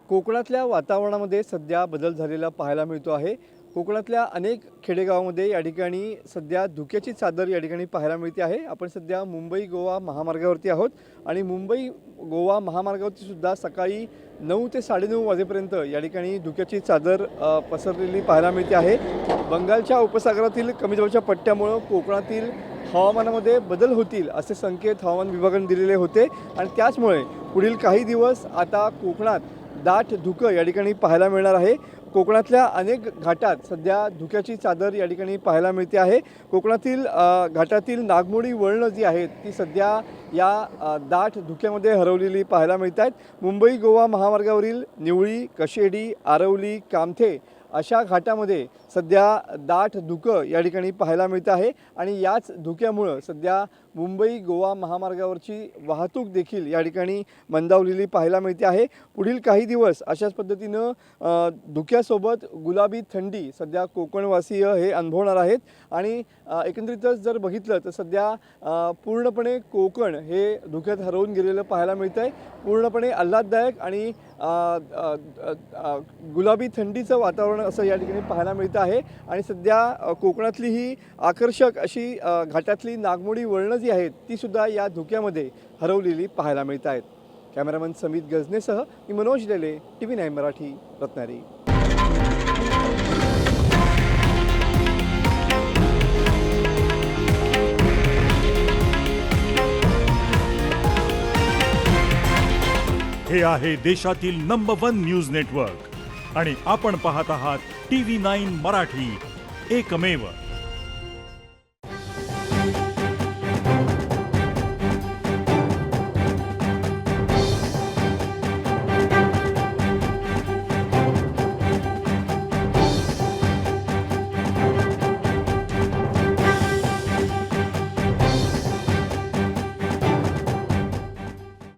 कोकणातल्या वातावरणामध्ये सध्या बदल झालेला पाहायला मिळतो आहे। कोकणातल्या अनेक खेडेगावांमध्ये या ठिकाणी सध्या धुक्याची चादर या ठिकाणी पाहायला मिळते आहे। आपण सध्या मुंबई गोवा महामार्गावरती आहोत आणि मुंबई गोवा महामार्गावरती सुद्धा सकाळी 9 ते 9:30 वाजेपर्यंत या ठिकाणी धुक्याची चादर पसरलेली पाहायला मिळते आहे। बंगालच्या उपसागरातील कमी दाबाच्या पट्ट्यामुळे कोकणातील हवामानामध्ये बदल होतील असे संकेत हवामान विभागाने दिलेले होते आणि त्याचमुळे पुढील काही दिवस आता कोकणात दाट धुकं या ठिकाणी पाहायला मिळणार आहे। कोकणातल्या अनेक घाटात सध्या धुक्याची चादर या ठिकाणी पाहायला मिळते आहे। कोकणातील घाटातील नागमोडी वळणं जी आहेत ती सध्या या दाट धुक्यामध्ये हरवलेली पाहायला मिळत आहेत। मुंबई गोवा महामार्गावरील निवळी, कशेडी, आरवली, कामथे अशा घाटामध्ये सध्या दाट धुकं या ठिकाणी पाहायला मिळत आहे आणि याच धुक्यामुळे सध्या मुंबई गोवा महामार्गावरची वाहतूक देखील या ठिकाणी मंदावलेली पाहायला मिळते आहे। पुढील काही दिवस अशाच पद्धतीनं धुक्यासोबत गुलाबी थंडी सध्या कोकणवासीय हे अनुभवणार आहेत आणि एकंदरीतच जर बघितलं तर सध्या पूर्णपणे कोकण हे धुक्यात हरवून गेलेलं पाहायला मिळतं आहे। पूर्णपणे आल्हाददायक आणि गुलाबी थंडीचं वातावरण असं या ठिकाणी पाहायला मिळतं आहे आणि सध्या कोकणातली ही आकर्षक अशी घाटातली नागमोडी वळणं जी आहेत ती सुद्धा या धुक्यामध्ये हरवलेली पाहायला मिळत आहेत। कॅमेरामन समित गजनेसह मी मनोज लेले, TV9 मराठी, रत्नागिरी। हे आहे देशातील नंबर 1 न्यूज नेटवर्क आणि आपण पाहत आहात TV9 मराठी, एकमेव।